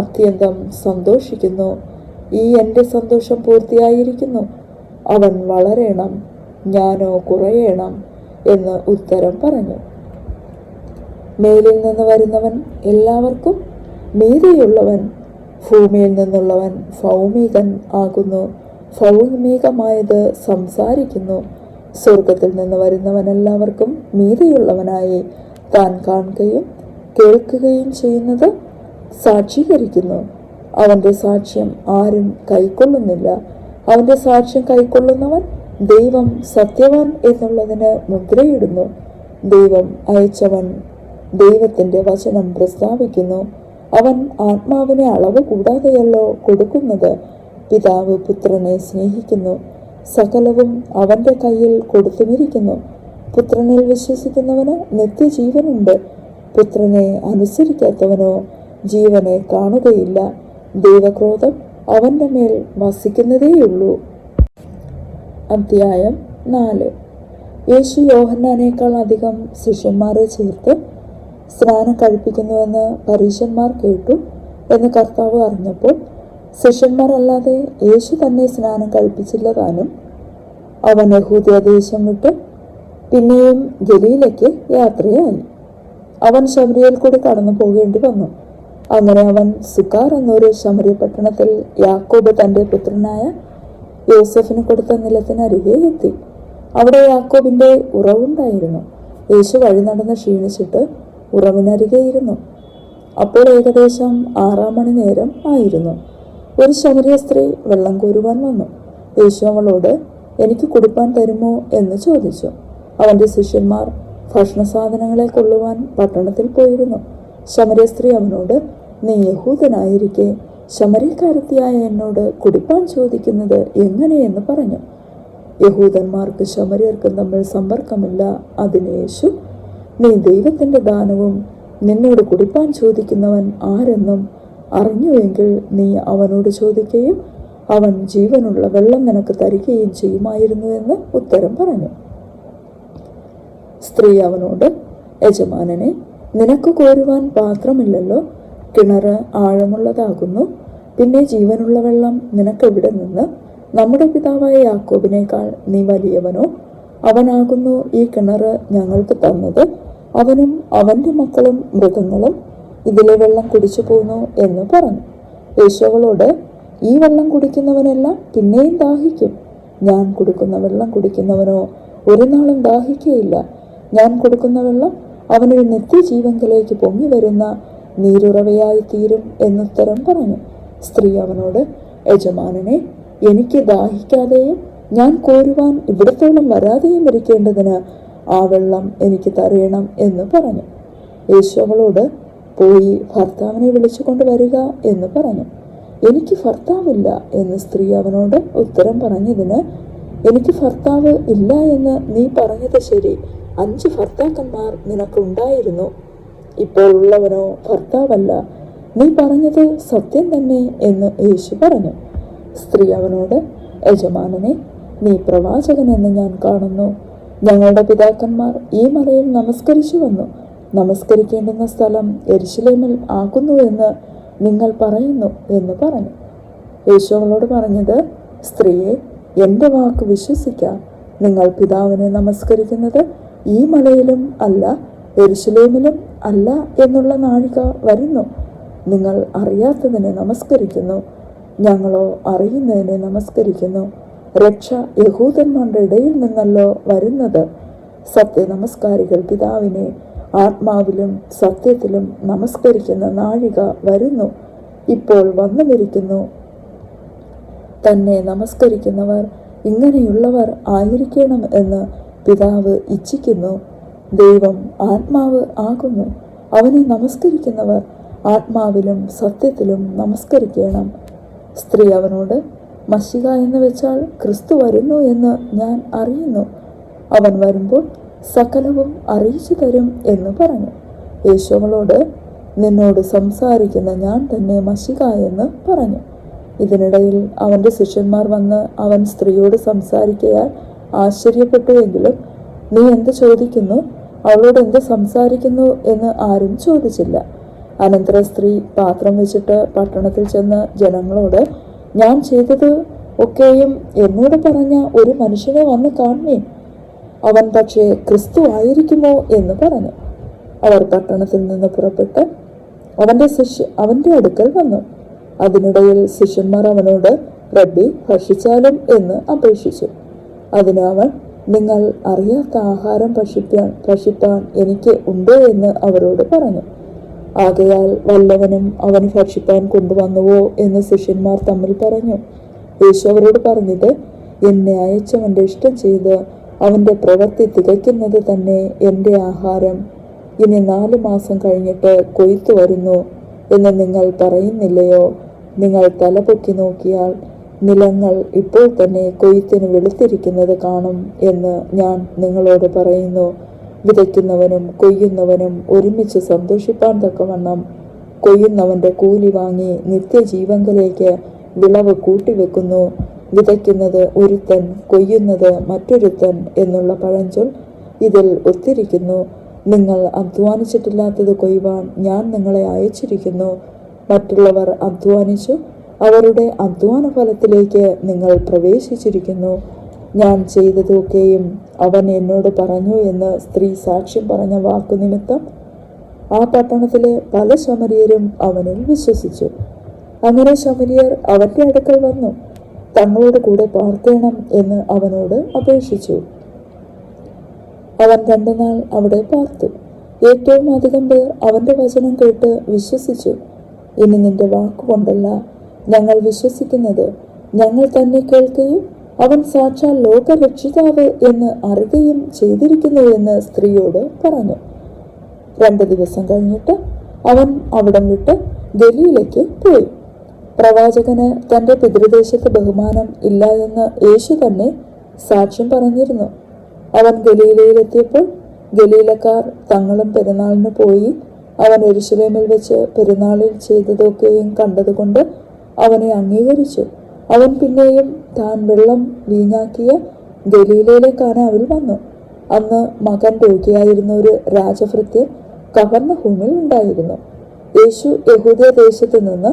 അത്യന്തം സന്തോഷിക്കുന്നു. ഈ എൻ്റെ സന്തോഷം പൂർത്തിയായിരിക്കുന്നു. അവൻ വളരണം, ഞാനോ കുറയണം എന്ന് ഉത്തരം പറഞ്ഞു. മേലിൽ നിന്ന് വരുന്നവൻ എല്ലാവർക്കും മീതെയുള്ളവൻ, ഭൂമിയിൽ നിന്നുള്ളവൻ ഭൗമികൻ ആകുന്നു. ഭൗമികമായത് സംസാരിക്കുന്നു. സ്വർഗത്തിൽ നിന്ന് വരുന്നവൻ എല്ലാവർക്കും മീതെയുള്ളവനായി താൻ കാണുകയും കേൾക്കുകയും ചെയ്യുന്നത് സാക്ഷീകരിക്കുന്നു. അവന്റെ സാക്ഷ്യം ആരും കൈക്കൊള്ളുന്നില്ല. അവന്റെ സാക്ഷ്യം കൈക്കൊള്ളുന്നവൻ ദൈവം സത്യവാൻ എന്നുള്ളതിന് മുദ്രയിടുന്നു. ദൈവം അയച്ചവൻ ദൈവത്തിന്റെ വചനം പ്രസ്താവിക്കുന്നു. അവൻ ആത്മാവിനെ അളവ് കൂടാതെയല്ലോ കൊടുക്കുന്നത്. പിതാവ് പുത്രനെ സ്നേഹിക്കുന്നു. സകലവും അവന്റെ കയ്യിൽ കൊടുത്തുമിരിക്കുന്നു. പുത്രനിൽ വിശ്വസിക്കുന്നവന് നിത്യജീവനുണ്ട്. പുത്രനെ അനുസരിക്കാത്തവനോ ജീവനെ കാണുകയില്ല. ദൈവക്രോധം അവന്റെ മേൽ വസിക്കുന്നതേയുള്ളൂ. അധ്യായം 4. യേശു യോഹന്നാനേക്കാൾ അധികം ശിഷ്യന്മാരെ ചേർത്ത് സ്നാനം കഴിപ്പിക്കുന്നുവെന്ന് പരീശന്മാർ കേട്ടു എന്ന് കർത്താവ് അറിഞ്ഞപ്പോൾ ശിഷ്യന്മാർ അല്ലാതെ യേശു തന്നെ സ്നാനം കഴിപ്പിച്ചില്ല താനും. അവൻ യഹൂദ്യദേശം വിട്ട് പിന്നെയും ഗലീലയ്ക്ക് യാത്രയായി. അവൻ ശമരിയയിൽ കൂടി കടന്നു പോകേണ്ടി വന്നു. അങ്ങനെ അവൻ സുക്കാർ എന്നൊരു ശമര്യ പട്ടണത്തിൽ യാക്കോബ് തന്റെ പുത്രനായ യോസഫിന് കൊടുത്ത നിലത്തിനരികെ എത്തി. അവിടെ യാക്കോബിന്റെ ഉറവുണ്ടായിരുന്നു. യേശു വഴി നടന്ന് ക്ഷീണിച്ചിട്ട് ഉറവിനരികെ ഇരുന്നു. അപ്പോൾ ഏകദേശം 6 മണി നേരം ആയിരുന്നു. ഒരു ശമരിയ സ്ത്രീ വെള്ളം കോരുവാൻ വന്നു. യേശു അവളോട്, എനിക്ക് കുടിപ്പാൻ തരുമോ എന്ന് ചോദിച്ചു. അവന്റെ ശിഷ്യന്മാർ ഭക്ഷണ സാധനങ്ങളെ കൊള്ളുവാൻ പട്ടണത്തിൽ പോയിരുന്നു. ശമരിയ സ്ത്രീ അവനോട്, നീ യഹൂദനായിരിക്കെ ശമര്യക്കാരത്തിയായ എന്നോട് കുടിപ്പാൻ ചോദിക്കുന്നത് എങ്ങനെയെന്ന് പറഞ്ഞു. യഹൂദന്മാർക്ക് ശമര്യർക്കും തമ്മിൽ സമ്പർക്കമില്ല. അതിന് യേശു, നീ ദൈവത്തിന്റെ ദാനവും നിന്നോട് കുടിപ്പാൻ ചോദിക്കുന്നവൻ ആരെന്നും അറിഞ്ഞുവെങ്കിൽ നീ അവനോട് ചോദിക്കുകയും അവൻ ജീവനുള്ള വെള്ളം നിനക്ക് തരികയും ചെയ്യുമായിരുന്നു എന്ന് ഉത്തരം പറഞ്ഞു. സ്ത്രീ അവനോട്, യജമാനനെ, നിനക്ക് കോരുവാൻ പാത്രമില്ലല്ലോ. കിണറ് ആഴമുള്ളതാകുന്നു. പിന്നെ ജീവനുള്ള വെള്ളം നിനക്കെവിടെ നിന്ന്? നമ്മുടെ പിതാവായ യാക്കോബിനേക്കാൾ നീ വലിയവനോ? അവനാകുന്നു ഈ കിണറ് ഞങ്ങൾക്ക് തന്നത്. അവനും അവന്റെ മക്കളും മൃഗങ്ങളും ഇതിലെ വെള്ളം കുടിച്ചു പോന്നു എന്ന് പറഞ്ഞു. യേശു അവളോട്, ഈ വെള്ളം കുടിക്കുന്നവനെല്ലാം പിന്നെയും ദാഹിക്കും. ഞാൻ കൊടുക്കുന്ന വെള്ളം കുടിക്കുന്നവനോ ഒരു നാളും ദാഹിക്കുകയില്ല. ഞാൻ കൊടുക്കുന്ന വെള്ളം അവനൊരു നിത്യജീവങ്കലേക്ക് പൊങ്ങി വരുന്ന നീരുറവയായി തീരും എന്നുത്തരം പറഞ്ഞു. സ്ത്രീ അവനോട്, യജമാനനെ, എനിക്ക് ദാഹിക്കാതെയും ഞാൻ കോരുവാൻ ഇവിടത്തോളം വരാതെയും ഇരിക്കേണ്ടതിന് ആ വെള്ളം എനിക്ക് തരയണം എന്ന് പറഞ്ഞു. യേശു അവളോട്, പോയി ഭർത്താവിനെ വിളിച്ചുകൊണ്ട് വരിക എന്ന് പറഞ്ഞു. എനിക്ക് ഭർത്താവില്ല എന്ന് സ്ത്രീ അവനോട് ഉത്തരം പറഞ്ഞതിന്, എനിക്ക് ഭർത്താവ് ഇല്ല എന്ന് നീ പറഞ്ഞത് ശരി. 5 ഭർത്താക്കന്മാർ നിനക്കുണ്ടായിരുന്നു. ഇപ്പോൾ ഉള്ളവനോ ഭർത്താവല്ല. നീ പറഞ്ഞത് സത്യം തന്നെ എന്ന് യേശു പറഞ്ഞു. സ്ത്രീ അവനോട്, യജമാനനെ, നീ പ്രവാചകനെന്ന് ഞാൻ കാണുന്നു. ഞങ്ങളുടെ പിതാക്കന്മാർ ഈ മലയിൽ നമസ്കരിച്ചു വന്നു. നമസ്കരിക്കേണ്ടുന്ന സ്ഥലം യെരുശലേമിൽ ആക്കുന്നു എന്ന് നിങ്ങൾ പറയുന്നു എന്ന് പറഞ്ഞു. യേശു അവളോട് പറഞ്ഞത്, സ്ത്രീയെ, എൻ്റെ വാക്ക് വിശ്വസിക്കാം. നിങ്ങൾ പിതാവിനെ നമസ്കരിക്കുന്നത് ഈ മലയിലും അല്ല യെരുശലേമിലും അല്ല എന്നുള്ള നാഴിക വരുന്നു. നിങ്ങൾ അറിയാത്തതിനെ നമസ്കരിക്കുന്നു, ഞങ്ങളോ അറിയുന്നതിനെ നമസ്കരിക്കുന്നു. രക്ഷ യഹൂദന്മാരുടെ ഇടയിൽ നിന്നല്ലോ വരുന്നത്. സത്യനമസ്കാരികൾ പിതാവിനെ ആത്മാവിലും സത്യത്തിലും നമസ്കരിക്കുന്ന നാഴിക വരുന്നു, ഇപ്പോൾ വന്നുമിരിക്കുന്നു. തന്നെ നമസ്കരിക്കുന്നവർ ഇങ്ങനെയുള്ളവർ ആയിരിക്കണം എന്ന് പിതാവ് ഇച്ഛിക്കുന്നു. ദൈവം ആത്മാവ് ആകുന്നു. അവനെ നമസ്കരിക്കുന്നവർ ആത്മാവിലും സത്യത്തിലും നമസ്കരിക്കണം. സ്ത്രീ അവനോട്, മശിഹ എന്ന് വെച്ചാൽ ക്രിസ്തു വരുന്നു എന്ന് ഞാൻ അറിയുന്നു. അവൻ വരുമ്പോൾ സകലവും അറിയിച്ചു തരും എന്ന് പറഞ്ഞു. യേശു അവളോട്, നിന്നോട് സംസാരിക്കുന്ന ഞാൻ തന്നെ മശിഹ എന്ന് പറഞ്ഞു. ഇതിനിടയിൽ അവൻ്റെ ശിഷ്യന്മാർ വന്ന് അവൻ സ്ത്രീയോട് സംസാരിക്കയാൽ ആശ്ചര്യപ്പെട്ടുവെങ്കിലും നീ എന്ത് ചോദിക്കുന്നു, അവളോട് എന്ത് സംസാരിക്കുന്നു എന്ന് ആരും ചോദിച്ചില്ല. അനന്തരം സ്ത്രീ പാത്രം വെച്ചിട്ട് പട്ടണത്തിൽ ചെന്ന് ജനങ്ങളോട്, ഞാൻ ചെയ്തത് ഒക്കെയും എന്നോട് പറഞ്ഞ ഒരു മനുഷ്യനെ വന്ന് കാണുമേൻ, അവൻ പക്ഷേ ക്രിസ്തു ആയിരിക്കുമോ എന്ന് പറഞ്ഞു. അവർ പട്ടണത്തിൽ നിന്ന് പുറപ്പെട്ട് അവന്റെ അടുക്കൽ വന്നു. അതിനിടയിൽ ശിഷ്യന്മാർ അവനോട്, റബ്ബി, ഭക്ഷിച്ചാലും എന്ന് അപേക്ഷിച്ചു. അതിന് അവൻ, നിങ്ങൾ അറിയാത്ത ആഹാരം ഭക്ഷിപ്പാൻ എനിക്ക് ഉണ്ട് എന്ന് അവരോട് പറഞ്ഞു. ആകയാൽ വല്ലവനും അവന് ഭക്ഷിപ്പാൻ കൊണ്ടുവന്നുവോ എന്ന് ശിഷ്യന്മാർ തമ്മിൽ പറഞ്ഞു. യേശു അവരോട് പറഞ്ഞത്, എന്നെ അയച്ചവന്റെ ഇഷ്ടം ചെയ്ത് അവന്റെ പ്രവൃത്തി തികയ്ക്കുന്നത് തന്നെ എൻ്റെ ആഹാരം. ഇനി 4 മാസം കഴിഞ്ഞിട്ട് കൊയ്ത്തു വരുന്നു എന്ന് നിങ്ങൾ പറയുന്നില്ലയോ? നിങ്ങൾ തലപൊക്കി നോക്കിയാൽ നിലങ്ങൾ ഇപ്പോൾ തന്നെ കൊയ്ത്തിന് വെളുത്തിരിക്കുന്നത് കാണും എന്ന് ഞാൻ നിങ്ങളോട് പറയുന്നു. വിതയ്ക്കുന്നവനും കൊയ്യുന്നവനും ഒരുമിച്ച് സന്തോഷിപ്പാൻ തക്കവണ്ണം കൊയ്യുന്നവന്റെ കൂലി വാങ്ങി നിത്യജീവങ്കലേക്ക് വിളവ് കൂട്ടിവെക്കുന്നു. വിതയ്ക്കുന്നത് ഒരുത്തൻ, കൊയ്യുന്നത് മറ്റൊരുത്തൻ എന്നുള്ള പഴഞ്ചൊൽ ഇതിൽ ഒത്തിരിക്കുന്നു. നിങ്ങൾ അധ്വാനിച്ചിട്ടില്ലാത്തത് കൊയ്യുവാൻ ഞാൻ നിങ്ങളെ അയച്ചിരിക്കുന്നു. മറ്റുള്ളവർ അധ്വാനിച്ചു, അവരുടെ അധ്വാന ഫലത്തിലേക്ക് നിങ്ങൾ പ്രവേശിച്ചിരിക്കുന്നു. ഞാൻ ചെയ്തതൊക്കെയും അവൻ എന്നോട് പറഞ്ഞു എന്ന് സ്ത്രീ സാക്ഷ്യം പറഞ്ഞ വാക്കു നിമിത്തം ആ പട്ടണത്തിലെ പല ശമരിയരും അവനിൽ വിശ്വസിച്ചു. അങ്ങനെ ശമരിയർ അവന്റെ അടുക്കൽ വന്നു തങ്ങളോട് കൂടെ പാർക്കണം എന്ന് അവനോട് അപേക്ഷിച്ചു. അവൻ 2 നാൾ അവിടെ പാർത്തു. ഏറ്റവും അധികം പേർ അവന്റെ വചനം കേട്ട് വിശ്വസിച്ചു. ഇനി നിന്റെ വാക്കുകൊണ്ടല്ല ഞങ്ങൾ വിശ്വസിക്കുന്നത്, ഞങ്ങൾ തന്നെ കേൾക്കുകയും അവൻ സാക്ഷാൽ ലോകരക്ഷിതാവ് എന്ന് അറിയുകയും ചെയ്തിരിക്കുന്നു എന്ന് സ്ത്രീയോട് പറഞ്ഞു. 2 ദിവസം കഴിഞ്ഞിട്ട് അവൻ അവിടം വിട്ട് ഗലീലയ്ക്ക് പോയി. പ്രവാചകന് തന്റെ പിതൃദേശത്ത് ബഹുമാനം ഇല്ല എന്ന് യേശു തന്നെ സാക്ഷ്യം പറഞ്ഞിരുന്നു. അവൻ ഗലീലയിലെത്തിയപ്പോൾ ഗലീലക്കാർ തങ്ങളും പെരുന്നാളിന് പോയി. അവൻ യെരൂശലേമിൽ വെച്ച് പെരുന്നാളിൽ ചെയ്തതൊക്കെയും കണ്ടതുകൊണ്ട് അവനെ അംഗീകരിച്ചു. അവൻ പിന്നെയും താൻ വെള്ളം വീഞ്ഞാക്കിയ ഗലീലയിലെ കാനാവിൽ വന്നു. അന്ന് മകൻ രോഗിയായിരുന്ന ഒരു രാജഭൃത്യൻ കഫർന്നഹൂമിൽ ഉണ്ടായിരുന്നു. യേശു യഹൂദ ദേശത്ത് നിന്ന്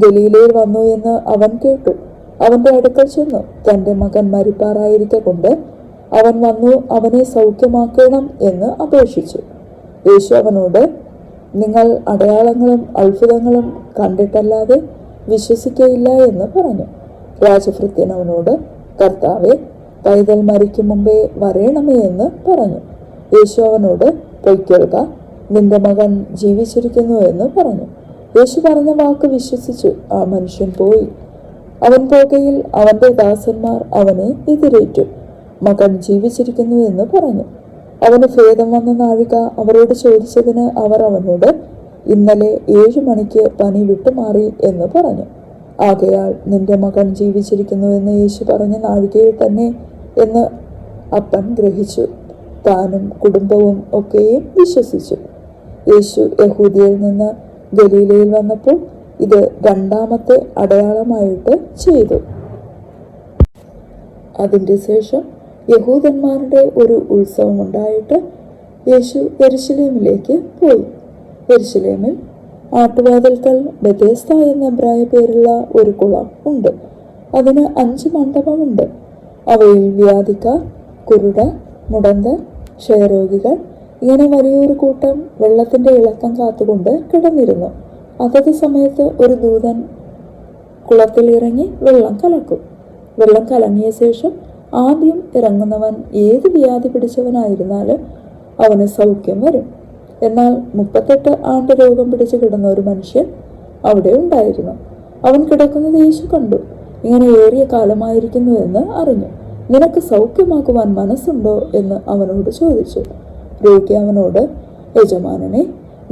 ഗലീലയിൽ വന്നു എന്ന് അവൻ കേട്ടു. അവന്റെ അടുക്കൽ ചെന്നു തന്റെ മകൻ മരിപ്പാറായിരിക്കെ കൊണ്ട് അവൻ വന്നു അവനെ സൗഖ്യമാക്കണം എന്ന് അപേക്ഷിച്ചു. യേശു അവനോട്, നിങ്ങൾ അടയാളങ്ങളും അത്ഭുതങ്ങളും കണ്ടിട്ടല്ലാതെ വിശ്വസിക്കയില്ല എന്ന് പറഞ്ഞു. രാജഭൃത്യൻ അവനോട്, കർത്താവെ, പൈതൽ മരിക്കും മുമ്പേ വരേണമേ എന്ന് പറഞ്ഞു. യേശു അവനോട്, പൊയ്ക്കൊള്ളുക, നിന്റെ മകൻ ജീവിച്ചിരിക്കുന്നു എന്ന് പറഞ്ഞു. യേശു പറഞ്ഞ വാക്ക് വിശ്വസിച്ചു ആ മനുഷ്യൻ പോയി. അവൻ പോകയിൽ അവന്റെ ദാസന്മാർ അവനെ എതിരേറ്റു. മകൻ ജീവിച്ചിരിക്കുന്നു എന്ന് പറഞ്ഞു. അവന് ഭേദം വന്ന നാഴിക അവരോട് ചോദിച്ചതിന് അവർ അവനോട്, ഇന്നലെ 7 മണിക്ക് പനി വിട്ടുമാറി എന്ന് പറഞ്ഞു. ആകയാൽ നിന്റെ മകൻ ജീവിച്ചിരിക്കുന്നു എന്ന് യേശു പറഞ്ഞ നാഴികയിൽ തന്നെ എന്ന് അപ്പൻ ഗ്രഹിച്ചു. താനും കുടുംബവും ഒക്കെയും വിശ്വസിച്ചു. യേശു യഹൂദിയയിൽ നിന്ന് ഗലീലയിൽ വന്നപ്പോൾ ഇത് 2ാമത്തെ അടയാളമായിട്ട് ചെയ്തു. അതിൻ്റെ ശേഷം യഹൂദന്മാരുടെ ഒരു ഉത്സവം ഉണ്ടായിട്ട് യേശു യെരൂശലേമിലേക്ക് പോയി. യെരൂശലേമിൽ ആട്ടുവാതിൽക്കൽ ബെഥേസ്ത എന്ന എബ്രായ പേരുള്ള ഒരു കുളം ഉണ്ട്. അതിന് 5 മണ്ഡപമുണ്ട്. അവയിൽ വ്യാധിക്കാർ, കുരുട, മുടന്തർ, ക്ഷയരോഗികൾ ഇങ്ങനെ വലിയൊരു കൂട്ടം വെള്ളത്തിന്റെ ഇളക്കം കാത്തുകൊണ്ട് കിടന്നിരുന്നു. അതത് സമയത്ത് ഒരു ദൂതൻ കുളത്തിൽ ഇറങ്ങി വെള്ളം കലക്കും. വെള്ളം കലങ്ങിയ ശേഷം ആദ്യം ഇറങ്ങുന്നവൻ ഏത് വ്യാധി പിടിച്ചവനായിരുന്നാലും അവന് സൗഖ്യം വരും. എന്നാൽ 38 ആണ്ട് രോഗം പിടിച്ച് കിടന്ന ഒരു മനുഷ്യൻ അവിടെ ഉണ്ടായിരുന്നു. അവൻ കിടക്കുന്നത് യേശു കണ്ടു. ഇങ്ങനെ ഏറിയ കാലമായിരിക്കുന്നു എന്ന് അറിഞ്ഞു. നിനക്ക് സൗഖ്യമാക്കുവാൻ മനസ്സുണ്ടോ എന്ന് അവനോട് ചോദിച്ചു. രോഗി അവനോട്, യജമാനനെ,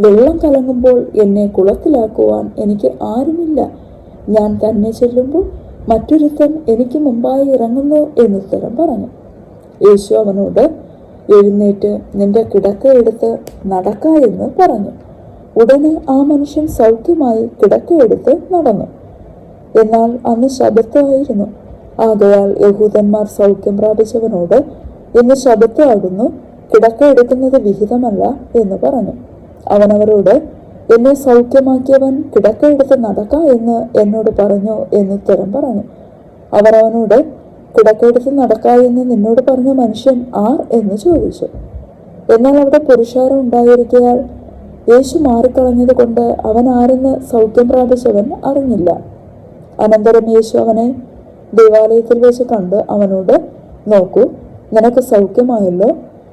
വെള്ളം കലങ്ങുമ്പോൾ എന്നെ കുളത്തിലാക്കുവാൻ എനിക്ക് ആരുമില്ല. ഞാൻ തന്നെ ചെല്ലുമ്പോൾ മറ്റൊരുത്തൻ എനിക്ക് മുമ്പായി ഇറങ്ങുന്നു എന്നുത്തരം പറഞ്ഞു. യേശു അവനോട്, എഴുന്നേറ്റ് നിന്റെ കിടക്ക എടുത്ത് നടക്ക എന്ന് പറഞ്ഞു. ഉടനെ ആ മനുഷ്യൻ സൗഖ്യമായി കിടക്കയെടുത്ത് നടന്നു. എന്നാൽ അന്ന് ശബത്ത് ആയിരുന്നു. ആകയാൽ യഹൂദന്മാർ സൗഖ്യം പ്രാപിച്ചവനോട്, ഇന്ന് ശബത്ത് ആകുന്നു, കിടക്ക എടുക്കുന്നത് വിഹിതമല്ല എന്ന് പറഞ്ഞു. അവൻ അവരോട്, എന്നെ സൗഖ്യമാക്കിയവൻ കിടക്ക എടുത്ത് നടക്ക എന്ന് എന്നോട് പറഞ്ഞു എന്നുത്തരം പറഞ്ഞു. അവർ അവനോട്, കിടക്കെടുത്ത് നടക്ക എന്ന് നിന്നോട് പറഞ്ഞ മനുഷ്യൻ ആർ എന്ന് ചോദിച്ചു. എന്നാൽ അവിടെ പുരുഷാരം ഉണ്ടായിരിക്കയാൽ യേശു മാറിക്കളഞ്ഞത് കൊണ്ട് അവൻ ആരെന്ന് സൗഖ്യം പ്രാപിച്ചവൻ അറിഞ്ഞില്ല. അനന്തരം യേശു അവനെ ദേവാലയത്തിൽ വെച്ച് കണ്ട് അവനോട്, നോക്കൂ, നിനക്ക് സൗഖ്യമായല്ലോ,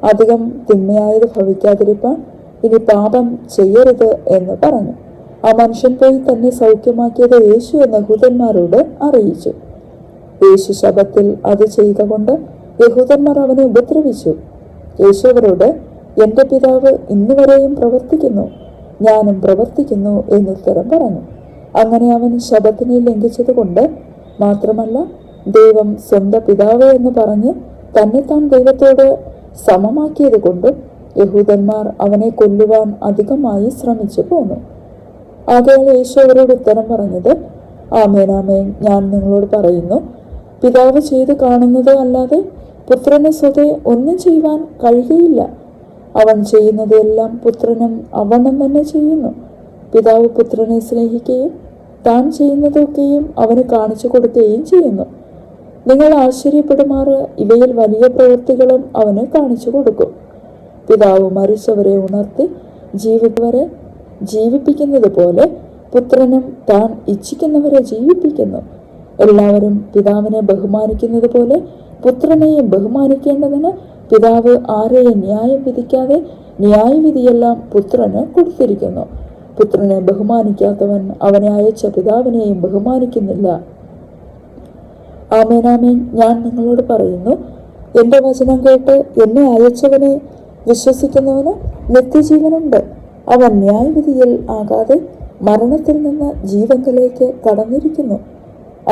അധികം തിന്മയായത് ഭവിക്കാതിരിപ്പാൻ ഇനി പാപം ചെയ്യരുത് എന്ന് പറഞ്ഞു. ആ മനുഷ്യൻ പോയി തന്നെ സൗഖ്യമാക്കിയത് യേശു എന്ന യഹൂദന്മാരോട് അറിയിച്ചു. യേശു ശബത്തിൽ അത് ചെയ്ത കൊണ്ട് യഹൂദന്മാർ അവനെ ഉപദ്രവിച്ചു. യേശു അവരോട്, എന്റെ പിതാവ് ഇന്നുവരെയും പ്രവർത്തിക്കുന്നു, ഞാനും പ്രവർത്തിക്കുന്നു എന്നുത്തരം പറഞ്ഞു. അങ്ങനെ അവൻ ശബത്തിനെ ലംഘിച്ചത് കൊണ്ട് മാത്രമല്ല, ദൈവം സ്വന്തം പിതാവ് എന്ന് പറഞ്ഞ് തന്നെത്താൻ ദൈവത്തോട് സമമാക്കിയത് കൊണ്ടും യഹൂദന്മാർ അവനെ കൊല്ലുവാൻ അധികമായി ശ്രമിച്ചു പോന്നു. ആകയാൽ യേശു അവരോട് ഉത്തരം പറഞ്ഞത്, ആമേൻ ആമേൻ, ഞാൻ നിങ്ങളോട് പറയുന്നു, പിതാവ് ചെയ്ത് കാണുന്നത് അല്ലാതെ പുത്രന് സ്വതേ ഒന്നും ചെയ്യുവാൻ കഴിയുകയില്ല. അവൻ ചെയ്യുന്നതെല്ലാം പുത്രനും അവണ്ണം തന്നെ ചെയ്യുന്നു. പിതാവ് പുത്രനെ സ്നേഹിക്കുകയും താൻ ചെയ്യുന്നതൊക്കെയും അവന് കാണിച്ചു കൊടുക്കുകയും ചെയ്യുന്നു. നിങ്ങൾ ആശ്ചര്യപ്പെടുമാറ് ഇവയിൽ വലിയ പ്രവൃത്തികളും അവന് കാണിച്ചു കൊടുക്കും. പിതാവ് മരിച്ചവരെ ഉണർത്തി ജീവിപ്പിക്കുന്നത് പോലെ പുത്രനും താൻ ഇച്ഛിക്കുന്നവരെ ജീവിപ്പിക്കുന്നു. എല്ലാവരും പിതാവിനെ ബഹുമാനിക്കുന്നത് പോലെ പുത്രനെയും ബഹുമാനിക്കേണ്ടതിന് പിതാവ് ആരെയും ന്യായം വിധിക്കാതെ ന്യായവിധിയെല്ലാം പുത്രന് കൊടുത്തിരിക്കുന്നു. പുത്രനെ ബഹുമാനിക്കാത്തവൻ അവനെ അയച്ച പിതാവിനെയും ബഹുമാനിക്കുന്നില്ല. ആമേനാമേൻ, ഞാൻ നിങ്ങളോട് പറയുന്നു, എന്റെ വചനം കേട്ട് എന്നെ അയച്ചവനെ വിശ്വസിക്കുന്നവന് നിത്യജീവനുണ്ട്. അവൻ ന്യായവിധിയിൽ ആകാതെ മരണത്തിൽ നിന്ന് ജീവങ്കലേക്ക് കടന്നിരിക്കുന്നു.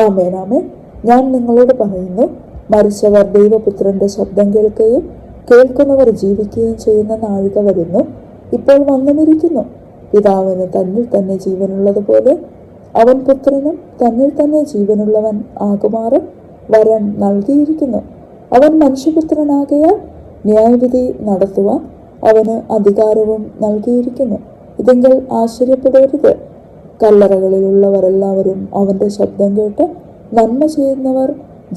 ആമേനാമേൻ, ഞാൻ നിങ്ങളോട് പറയുന്നു, മരിച്ചവർ ദൈവപുത്രന്റെ ശബ്ദം കേൾക്കുകയും കേൾക്കുന്നവർ ജീവിക്കുകയും ചെയ്യുന്ന നാഴിക വരുന്നു, ഇപ്പോൾ വന്നുമിരിക്കുന്നു. പിതാവിന് തന്നിൽ തന്നെ ജീവനുള്ളതുപോലെ അവൻ പുത്രനും തന്നിൽ തന്നെ ജീവനുള്ളവൻ ആകുമാറ് വരം നൽകിയിരിക്കുന്നു. അവൻ മനുഷ്യപുത്രനാകയാൽ ന്യായവിധി നടത്തുവാൻ അവന് അധികാരവും നൽകിയിരിക്കുന്നു. ഇതെങ്കിൽ ആശ്ചര്യപ്പെടരുത്. കല്ലറകളിലുള്ളവരെല്ലാവരും അവന്റെ ശബ്ദം കേട്ട് നന്മ ചെയ്യുന്നവർ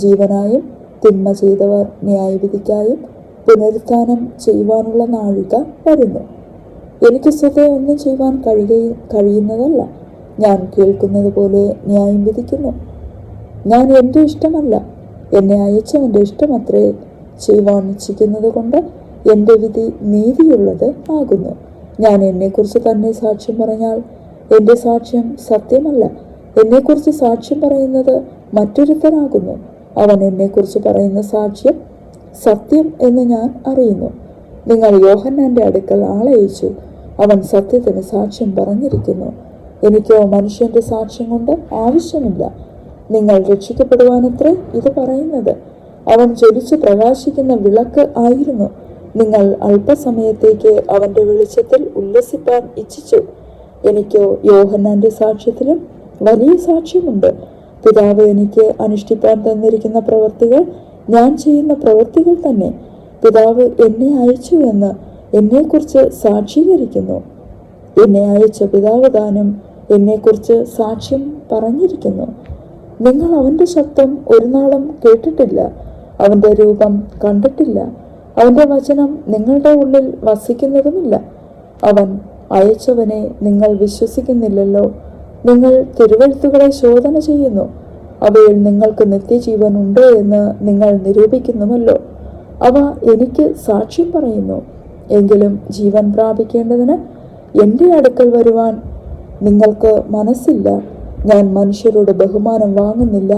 ജീവനായും തിന്മ ചെയ്തവർ ന്യായവിധിക്കായും പുനരുത്ഥാനം ചെയ്യുവാനുള്ള നാഴിക വരുന്നു. എനിക്ക് സ്വതേ ഒന്നും ചെയ്യുവാൻ കഴിയുന്നതല്ല. ഞാൻ കേൾക്കുന്നത് പോലെ ന്യായം വിധിക്കുന്നു. ഞാൻ എൻ്റെ ഇഷ്ടമല്ല, എന്നെ അയച്ചവൻ്റെ ഇഷ്ടമത്രേ ചെയ്യുവാൻ ഇച്ഛിക്കുന്നത് കൊണ്ട് എൻ്റെ വിധി നീതിയുള്ളത് ആകുന്നു. ഞാൻ എന്നെക്കുറിച്ച് തന്നെ സാക്ഷ്യം പറഞ്ഞാൽ എൻ്റെ സാക്ഷ്യം സത്യമല്ല. എന്നെക്കുറിച്ച് സാക്ഷ്യം പറയുന്നത് മറ്റൊരുത്തനാകുന്നു. അവൻ എന്നെക്കുറിച്ച് പറയുന്ന സാക്ഷ്യം സത്യം എന്ന് ഞാൻ അറിയുന്നു. നിങ്ങൾ യോഹന്നാന്റെ അടുക്കൽ ആളയച്ചു, അവൻ സത്യത്തിന് സാക്ഷ്യം പറഞ്ഞിരിക്കുന്നു. എനിക്കോ മനുഷ്യന്റെ സാക്ഷ്യം കൊണ്ട് ആവശ്യമില്ല. നിങ്ങൾ രക്ഷിക്കപ്പെടുവാനത്രേ ഇത് പറയുന്നത്. അവൻ ജ്വലിച്ച് പ്രകാശിക്കുന്ന വിളക്ക് ആയിരുന്നു. നിങ്ങൾ അല്പസമയത്തേക്ക് അവന്റെ വെളിച്ചത്തിൽ ഉല്ലസിപ്പാൻ ഇച്ഛിച്ചു. എനിക്കോ യോഹന്നാന്റെ സാക്ഷ്യത്തിലും വലിയ സാക്ഷ്യമുണ്ട്. പിതാവ് എനിക്ക് അനുഷ്ഠിപ്പാൻ തന്നിരിക്കുന്ന പ്രവൃത്തികൾ ഞാൻ ചെയ്യുന്ന പ്രവൃത്തികൾ തന്നെ. പിതാവ് എന്നെ അയച്ചു എന്ന് എന്നെക്കുറിച്ച് സാക്ഷീകരിക്കുന്നു. എന്നെ അയച്ച പിതാവ് താനും എന്നെക്കുറിച്ച് സാക്ഷ്യം പറഞ്ഞിരിക്കുന്നു. നിങ്ങൾ അവന്റെ ശബ്ദം ഒരു നാളും കേട്ടിട്ടില്ല, അവന്റെ രൂപം കണ്ടിട്ടില്ല, അവന്റെ വചനം നിങ്ങളുടെ ഉള്ളിൽ വസിക്കുന്നതുമില്ല. അവൻ അയച്ചവനെ നിങ്ങൾ വിശ്വസിക്കുന്നില്ലല്ലോ. നിങ്ങൾ തിരുവെഴുത്തുകളെ ശോധന ചെയ്യുന്നു, അവയിൽ നിങ്ങൾക്ക് നിത്യജീവൻ ഉണ്ട് എന്ന് നിങ്ങൾ നിരൂപിക്കുന്നുമല്ലോ. അവ എനിക്ക് സാക്ഷ്യം പറയുന്നു. എങ്കിലും ജീവൻ പ്രാപിക്കേണ്ടതിന് എൻ്റെ അടുക്കൽ വരുവാൻ നിങ്ങൾക്ക് മനസ്സില്ല. ഞാൻ മനുഷ്യരോട് ബഹുമാനം വാങ്ങുന്നില്ല,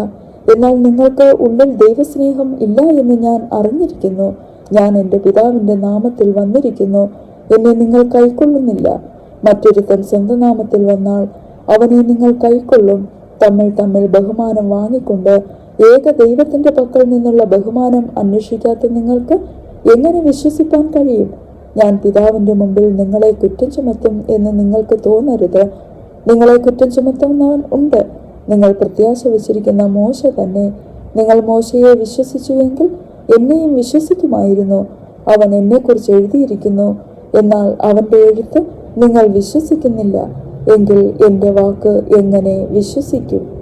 എന്നാൽ നിങ്ങൾക്ക് ഉള്ളിൽ ദൈവസ്നേഹം ഇല്ല എന്ന് ഞാൻ അറിഞ്ഞിരിക്കുന്നു. ഞാൻ എൻ്റെ പിതാവിൻ്റെ നാമത്തിൽ വന്നിരിക്കുന്നു, എന്നെ നിങ്ങൾ കൈക്കൊള്ളുന്നില്ല. മറ്റൊരുത്തൻ സ്വന്തം നാമത്തിൽ വന്നാൽ അവനെ നിങ്ങൾ കൈക്കൊള്ളും. തമ്മിൽ ബഹുമാനം വാങ്ങിക്കൊണ്ട് ഏക ദൈവത്തിന്റെ പക്കൽ നിന്നുള്ള ബഹുമാനം അന്വേഷിക്കാത്ത നിങ്ങൾക്ക് എങ്ങനെ വിശ്വസിപ്പാൻ കഴിയും? ഞാൻ പിതാവിന്റെ മുമ്പിൽ നിങ്ങളെ കുറ്റം ചുമത്തും എന്ന് നിങ്ങൾക്ക് തോന്നരുത്. നിങ്ങളെ കുറ്റം ചുമത്തുന്നവൻ ഉണ്ട്. നിങ്ങൾ പ്രത്യാശ വച്ചിരിക്കുന്ന മോശ തന്നെ. നിങ്ങൾ മോശയെ വിശ്വസിച്ചുവെങ്കിൽ എന്നെയും വിശ്വസിക്കുമായിരുന്നു. അവൻ എന്നെക്കുറിച്ച് എഴുതിയിരിക്കുന്നു. എന്നാൽ അവന്റെ എഴുത്ത് നിങ്ങൾ വിശ്വസിക്കുന്നില്ല. എങ്കിൽ എൻ്റെ വാക്ക് എങ്ങനെ വിശ്വസിക്കും?